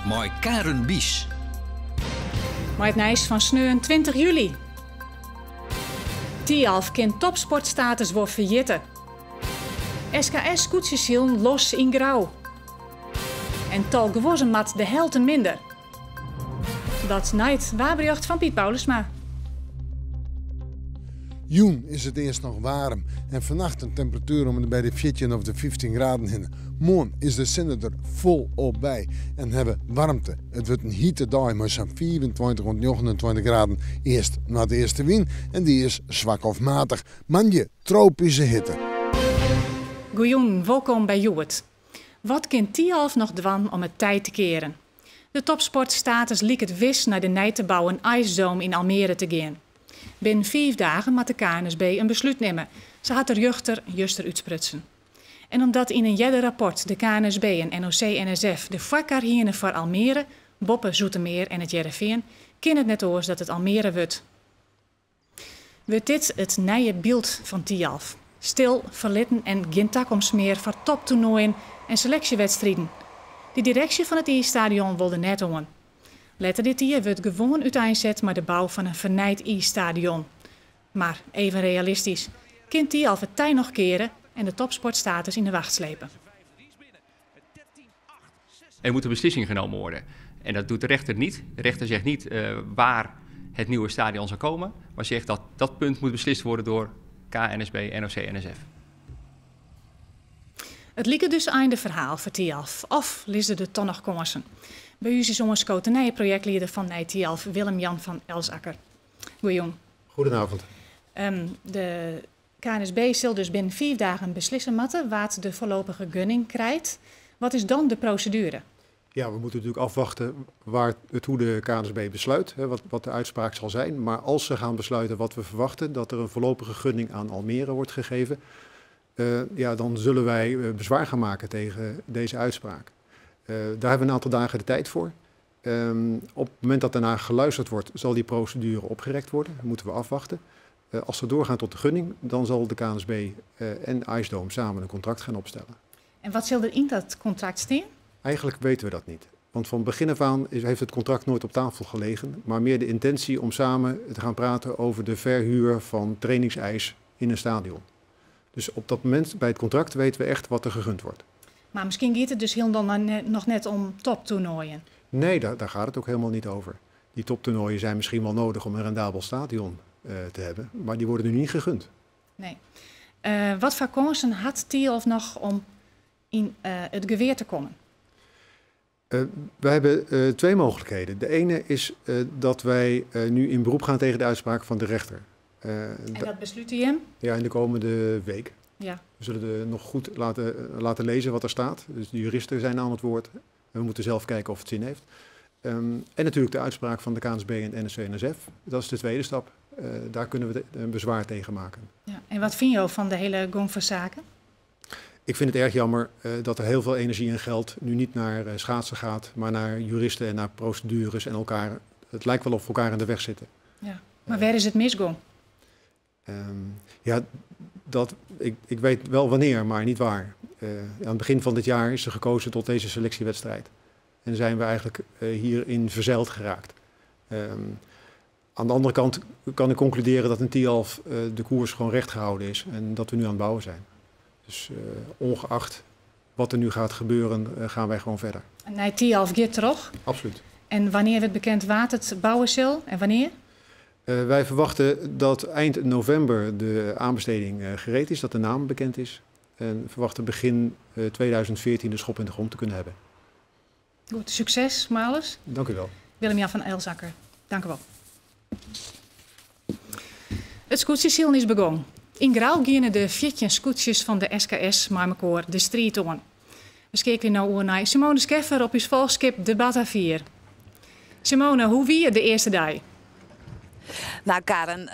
Mooi Karen Bies. Maar het nijs van sneun 20 juli. Tialf kan topsportstatus worden verjitten. SKS koetsjesielen los in grauw. En tal gewozen mat de helft minder. Dat night waarbriocht van Piet Paulusma. Joen is het eerst nog warm en vannacht een temperatuur om bij de 14 of de 15 graden in. Morgen is de zin er vol op bij en hebben warmte. Het wordt een hitte dag met zo'n 24 tot 29 graden eerst na de eerste wind en die is zwak of matig. Manje tropische hitte. Goejoen, welkom bij Joet. Wat kan Tialf nog dwan om het tijd te keren? De topsportstatus liek het wis naar de nij te bouwen ijsdome in Almere te gaan. Binnen 5 dagen moet de KNSB een besluit nemen. Ze had er juster uitsprutsen. En omdat in een jette rapport de KNSB en NOC-NSF de vakkar hierne voor Almere, Boppen, Zoetermeer en het Jereveen, kan het net oors dat het Almere wordt. Wordt dit het nieuwe beeld van Tialf? Stil, verlitten en geen toekomst meer voor toptoernooien en selectiewedstrijden. De directie van het IJ-stadion wilde net om. Later dit jaar wordt gewoon uiteenzet met de bouw van een vernijd IJ-stadion. Maar even realistisch, kan Tialf het tij nog keren en de topsportstatus in de wacht slepen? Er moet een beslissing genomen worden. En dat doet de rechter niet. De rechter zegt niet waar het nieuwe stadion zal komen, maar zegt dat dat punt moet beslist worden door KNSB, NOC, NSF. Het lieke dus einde verhaal voor Tialf. Of lisde de toch nog kommersen. Bij u is ons kotenije projectleider van Tialf, Willem-Jan van Elsakker. Goeiedag. Goedenavond. De KNSB zal dus binnen 4 dagen beslissen moeten wat de voorlopige gunning krijgt. Wat is dan de procedure? Ja, we moeten natuurlijk afwachten hoe de KNSB besluit, wat de uitspraak zal zijn. Maar als ze gaan besluiten wat we verwachten, dat er een voorlopige gunning aan Almere wordt gegeven, dan zullen wij bezwaar gaan maken tegen deze uitspraak. Daar hebben we een aantal dagen de tijd voor. Op het moment dat daarna geluisterd wordt, zal die procedure opgerekt worden. Dat moeten we afwachten. Als we doorgaan tot de gunning, dan zal de KNSB en IJsdome samen een contract gaan opstellen. En wat zal er in dat contract staan? Eigenlijk weten we dat niet. Want van begin af aan heeft het contract nooit op tafel gelegen, maar meer de intentie om samen te gaan praten over de verhuur van trainingsijs in een stadion. Dus op dat moment bij het contract weten we echt wat er gegund wordt. Maar misschien gaat het dus heel dan nog net om toptoernooien. Nee, daar gaat het ook helemaal niet over. Die toptoernooien zijn misschien wel nodig om een rendabel stadion te hebben, maar die worden nu niet gegund. Nee. Wat voor kansen had Tialf nog om in het geweer te komen? Wij hebben 2 mogelijkheden. De ene is dat wij nu in beroep gaan tegen de uitspraak van de rechter. En dat besluit hij hem? Ja, in de komende week. Ja. We zullen nog goed laten lezen wat er staat. Dus de juristen zijn aan het woord. We moeten zelf kijken of het zin heeft. En natuurlijk de uitspraak van de KNSB en NOC-NSF. Dat is de tweede stap. Daar kunnen we een bezwaar tegen maken. Ja. En wat vind je van de hele gang van zaken? Ik vind het erg jammer dat er heel veel energie en geld nu niet naar schaatsen gaat, maar naar juristen en naar procedures en elkaar. Het lijkt wel of we elkaar in de weg zitten. Ja. Maar waar is het misgong? Ik weet wel wanneer, maar niet waar. Aan het begin van dit jaar is er gekozen tot deze selectiewedstrijd. En zijn we eigenlijk hierin verzeild geraakt. Aan de andere kant kan ik concluderen dat in Tialf de koers gewoon recht gehouden is en dat we nu aan het bouwen zijn. Dus ongeacht wat er nu gaat gebeuren, gaan wij gewoon verder. En Tialf gaat terug? Absoluut. En wanneer wordt bekend wat het bouwen zal en wanneer? Wij verwachten dat eind november de aanbesteding gereed is, dat de naam bekend is. En verwachten begin 2014 de schop in de grond te kunnen hebben. Goed, succes, Malers. Dank u wel. Willem-Jan van Elsakker, dank u wel. Het scootjesielen is begonnen. In Grauw gaan de 14 scootjes van de SKS Marmekoor de street on. We kijken nu naar Simone Scheffer op uw volskip de Batavier. Simone, hoe wie je de eerste dag? Nou Karen,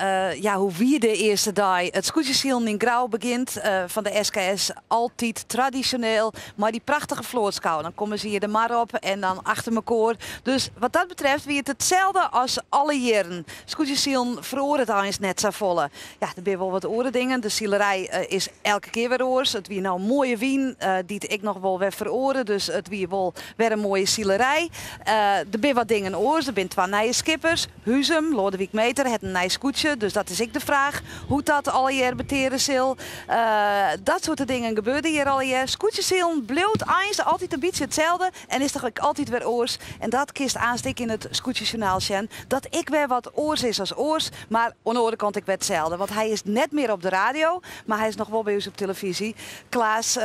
hoe wie de eerste dag het scootjesielen in Grauw begint van de SKS altijd traditioneel, maar die prachtige vlootschouw. Dan komen ze hier de mar op en dan achter elkaar. Dus wat dat betreft wie het hetzelfde als alle jaren. Scootjesielen verhoren het eens net zo volle. Ja, er zijn wel wat oren dingen. De zielerij is elke keer weer oors. Het wie nou mooie wien, die ik nog wel weer veroren. Dus het wie wel weer een mooie zielerij. Er zijn wat dingen oors. Er zijn 2 nieuwe skippers. Huzum, Lodewijk Meter, het een nieuw scootje. Dus dat is ik de vraag. Hoe dat alle jaar beteren zal. Dat soort dingen gebeurde hier al jaar. Scootjesielen bleef eens altijd een beetje hetzelfde. En is toch ook altijd weer oors. En dat kist aanstik in het scootjesjournaal Sjen. Dat ik weer wat oors is als oors. Maar aan de andere kant ik weer hetzelfde. Want hij is net meer op de radio. Maar hij is nog wel bij ons op televisie. Klaas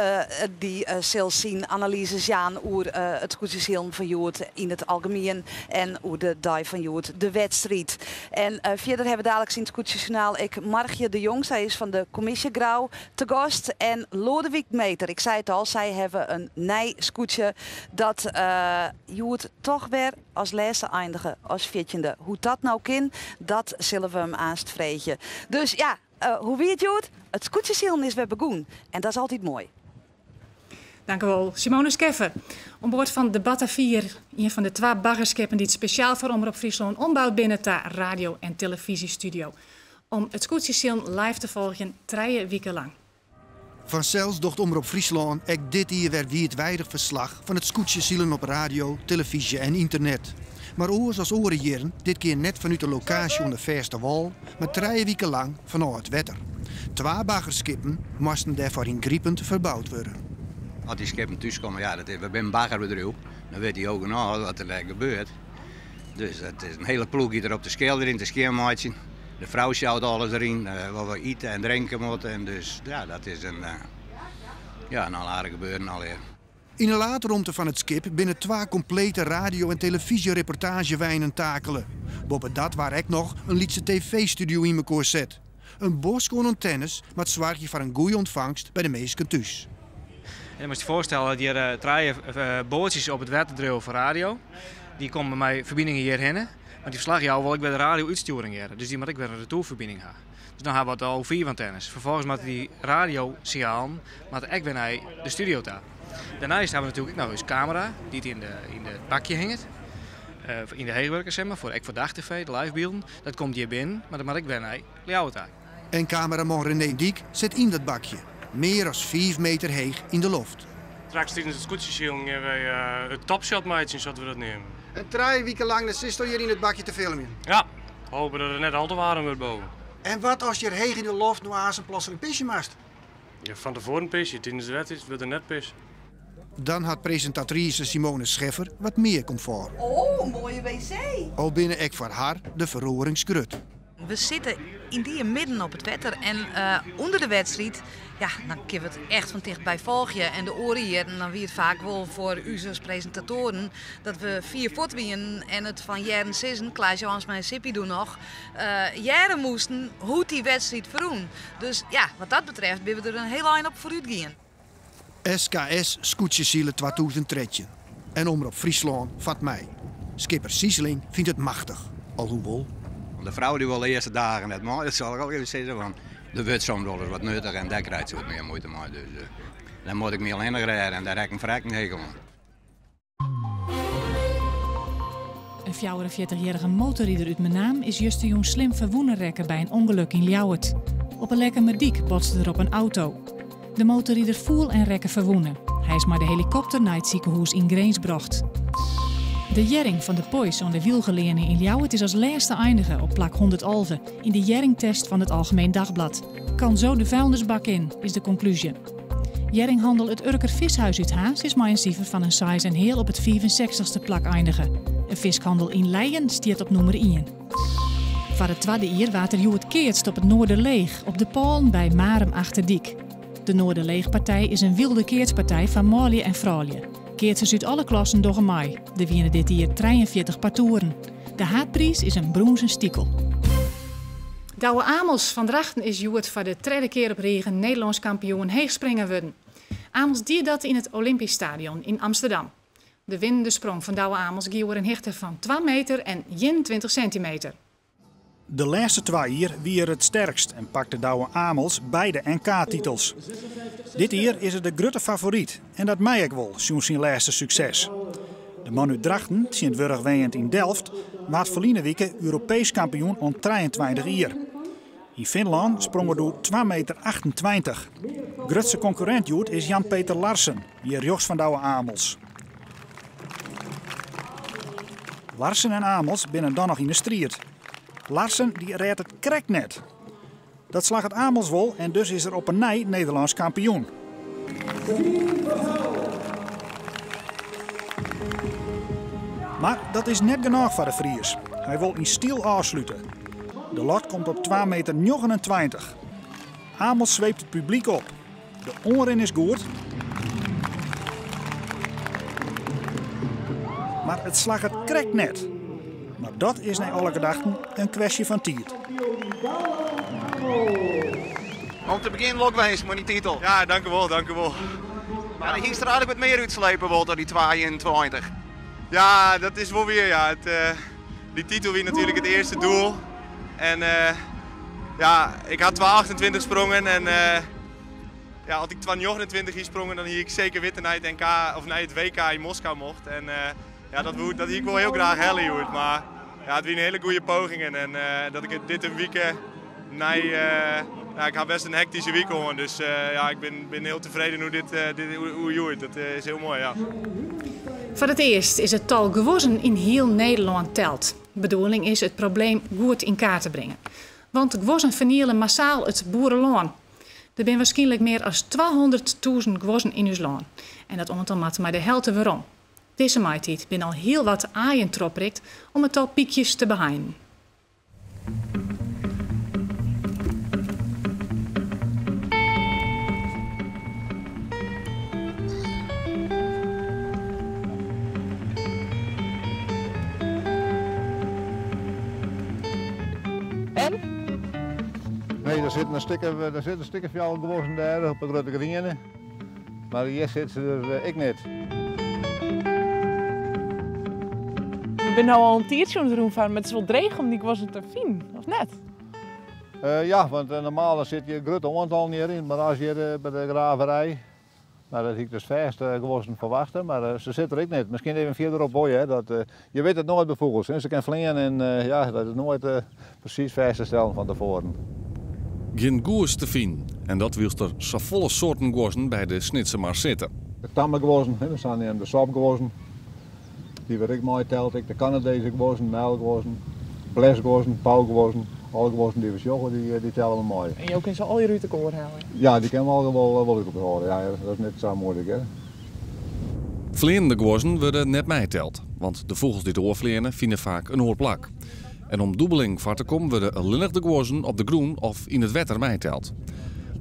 die zal zien analyses Jaan over het scootjesielen van Joert in het algemeen. En over de dag van Joert, de wedstrijd. En verder hebben we dadelijk zien het scootjesjournaal ik Margje de Jong. Zij is van de Commissie Grauw te gast. En Lodewijk Meter, ik zei het al, zij hebben een nieuw scootje dat Joert toch weer als laatste eindigen als 14e. Hoe dat nou kan, dat zullen we hem aanst vregen. Dus ja, hoe wie het Joert? Het scootjesielen is weer begonnen. En dat is altijd mooi. Dank u wel, Simone Skeffer. Om boord van de Batavier, een van de 2 baggerschepen die het speciaal voor Omroep Friesland ombouwt binnen de radio- en televisiestudio. Om het scootjesielen live te volgen 3 weken lang. Vanzelfs docht Omroep Friesland ook dit hier weer wereldwijdig verslag van het scootjesielen op radio, televisie en internet. Maar oors als oren jaren, dit keer net vanuit de locatie aan de Verste Wal, maar 3 weken lang vanuit het wetter. 2 baggerschepen moesten daarvoor ingrijpend verbouwd worden. Als die schepen thuiskomen, ja, we zijn een baggerbedrijf, dan weet hij ook nog wat er gebeurt. Dus het is een hele ploeg die er op de schil erin te scheermaatje. De vrouw sjouwt alles erin, wat we eten en drinken moeten. En dus ja, dat is een aardig gebeuren alweer. In een later ruimte van het schip binnen 2 complete radio- en televisiereportagewijnen takelen. Boven dat waar ik nog een Lietse tv-studio in elkaar zet. Een boskoon antennes met zwaartje voor een goede ontvangst bij de meesten thuis. En je moet je voorstellen dat hier 3 bootjes op het wetterdrill voor radio. Die komen bij mij verbindingen hierheen. Maar die verslagjouwer wil ik bij de radio uitsturing hebben. Dus die moet ik weer een retourverbinding hebben. Dus dan hebben we het al 4 antennes. Vervolgens moet die radiosignaal ik weer naar de studio toe. Daarnaast hebben we natuurlijk nog eens camera die in het bakje hangt. In de hegelwerkers, zeg maar, voor dagtv, de livebeelden. Dat komt hier binnen, maar dan moet ik weer naar jou toe. En cameraman René Diek zit in dat bakje. Meer dan 5 meter hoog in de lucht. Straks tijdens het scootjesielen hebben wij het topshot-maatje, zodat we dat nemen. En 3 weken lang zit je hier in het bakje te filmen? Ja, hopen dat het net al te warm wordt boven. En wat als je hoog in de lucht nu aan zijn plotseling pisje maakt? Ja, van tevoren pisje, tijdens de wedstrijd wil er net pissen. Dan had presentatrice Simone Scheffer wat meer comfort. Oh, mooie wc! Al binnen ik voor haar de verroringsgrut. We zitten in die midden op het wetter en onder de wedstrijd, ja, dan kunnen we het echt van dichtbij volgen. En de oren hier, en dan wie het vaak wel voor u als presentatoren, dat we 4 voet wien en het van jaren 6, Klaas Johans mijn Sippie doen nog, jaren moesten hoe die wedstrijd verroen. Dus ja, wat dat betreft ben we er een heel eind op vooruit gaan. SKS Scootjesielen 2013. En Omroep Friesland vat mij. Skipper Sieseling vindt het machtig, alhoewel. De vrouw die wil de eerste dagen net maar, dat zal ik ook even zeggen van. De wordt soms wel eens wat nuttig en daar krijgt ze wat meer moeite mee. Dus dan moet ik me alleen rijden en daar heb ik een verrekking heen gewoon. Een 44-jarige motorrieder uit Menaam is juist een jong slim verwoenen rekken bij een ongeluk in Ljouwert. Op een lekker mediek botste er op een auto. De motorrieder voel en rekken verwoenen. Hij is maar de helikopter naar het ziekenhuis in Greensbrocht. De jerring van de Poys aan de wielgeleerling in Ljouwert is als laatste eindigen op plak 111 in de jerringtest van het Algemeen Dagblad. Kan zo de vuilnisbak in, is de conclusie. Jerringhandel het Urker Vishuis uit Haas is maar een cijfer van een size en heel op het 64ste plak eindigen. Een vishandel in Leien stiert op nummer 1. Voor het tweede jaar water Joet Keertst op het Noorderleeg op de Polen bij Marem Achterdiek. De Noorderleegpartij is een wilde keertspartij van Marlië en Vrouwlje. Keertsen uit alle klassen door mei. Er winnen dit jaar 43 partoeren. De haatprijs is een bronzen stiekel. Douwe Amels van Drachten is Joet voor de 3e keer op regen Nederlands kampioen heegspringen worden. Amels diert dat in het Olympisch Stadion in Amsterdam. De winnende sprong van Douwe Amels ging over een hichte van 2 meter en 21 centimeter. De laatste 2 jaar wie het sterkst en pakte Douwe Amels beide NK-titels. Dit jaar is het de grote favoriet en dat mij ik wel, sinds zijn laatste succes. De man uit Drachten, Sint-Wurg weenend in Delft, waard verleden week Europees kampioen om 23 jaar. In Finland sprong er door 2,28 meter. Grootste concurrent Joet is Jan-Peter Larsen, hier jochs van Douwe Amels. Larsen en Amels binnen dan nog in de strijd. Larsen die redt het krek net. Dat slag het Amels wel en dus is er op een nij Nederlands kampioen. Maar dat is net genoeg voor de Fries. Hij wil in stiel afsluiten. De lot komt op 2,29 meter. Amels zweept het publiek op. De onren is goed. Maar het slag het krek net. Maar dat is naar alle gedachten een kwestie van tijd. Om te beginnen lokwezen met die titel. Ja, dank u wel. Maar hij ging er eigenlijk wat meer uitslepen door die 22. Ja, dat is wel weer. Ja. Die titel weer natuurlijk het eerste doel. En ja, ik had 2,28 gesprongen en ja, als ik 2,29 hier sprongen, dan hier ik zeker witte naar het NK of naar het WK in Moskou mocht. En ja, dat hier ik wel heel graag helle hoort. Maar ja, het was een hele goede poging en dat ik dit een week ja, ik had best een hectische week hoor. Dus ja, ik ben heel tevreden hoe je hoort. Dat is heel mooi, ja. Voor het eerst is het tal gewonnen in heel Nederland telt. De bedoeling is het probleem goed in kaart te brengen. Want gewonnen vernielen massaal het boerenloon. Er zijn waarschijnlijk meer dan 200.000 gewonnen in ons land. En dat aantal maakt maar de helft waarom. Deze maitijd ben al heel wat aaien troprikt om het tal piekjes te behinden. Nee, er zit een stukje fjouw gewonnen daar op de grote grinen. Maar hier zit ze er ik niet. Ik ben nu al een tijdje aan het doen van, maar het is wel dreig om die gewonnen te vinden, of net? Ja, want normaal zit je een grote aantal niet in, maar als je bij de graverij, nou, dat ik dus vast gewonnen verwachten, maar ze zit er ik niet. Misschien even verder op boeien, dat je weet het nooit bij vogels. Ze kan vliegen en ja, dat is nooit precies vast te stellen van tevoren. Geen goers te vinden en dat wilst er zo volle soorten gozen bij de snitsen maar zitten. De tamme gozen, dan staan die in de sapgozen. Die werd ik mooi telt, de Canadese gozen, melkgozen, blesgozen, pauwgozen. Alle gozen die we joggen, die tellen we mooi. En je ook in zo al je rute koor halen? Ja, die kunnen we wel goed horen. Ja, dat is niet zo moeilijk, hè. Vleende gozen worden net meeteld, want de vogels die doorvleenen vinden vaak een oorplak. En om dubbeling voor te komen worden alleen de gozen op de groen of in het wetter meeteld.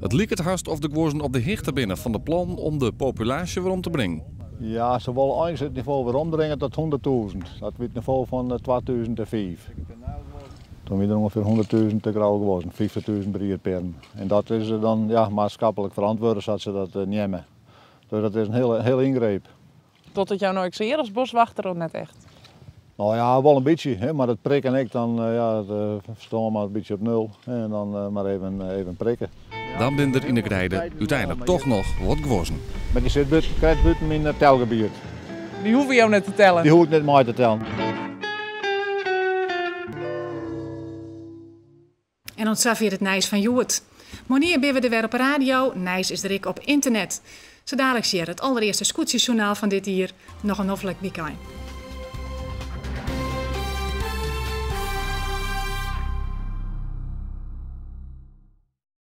Het lijkt het haast of de gozen op de hichte binnen van de plan om de populatie weer om te brengen. Ja, ze willen eens het niveau weer omdringen tot 100.000. Dat wordt het niveau van 2005. Toen weer ongeveer 100.000 te grauw geworden, 50.000 brierperen. En dat is dan ja, maatschappelijk verantwoord dat ze dat nemen. Dus dat is een hele ingreep. Tot het jou nooit zeer als boswachter of net echt? Nou ja, wel een beetje, hè, maar dat prikken ik dan, ja, staan we maar een beetje op nul. En dan maar even prikken. Dan ben er in de grijde uiteindelijk toch nog wat gewonnen. Maar die zit buiten in het telgebied. Die hoeven jou net te tellen? Die hoef ik niet mooi te tellen. En ontzag weer het Nijs van Joert. Wanneer ben we er weer op radio? Nijs is er ik op internet. Zo dadelijk zie je het allereerste scootjesjournaal van dit jaar. Nog een hoffelijk weekend.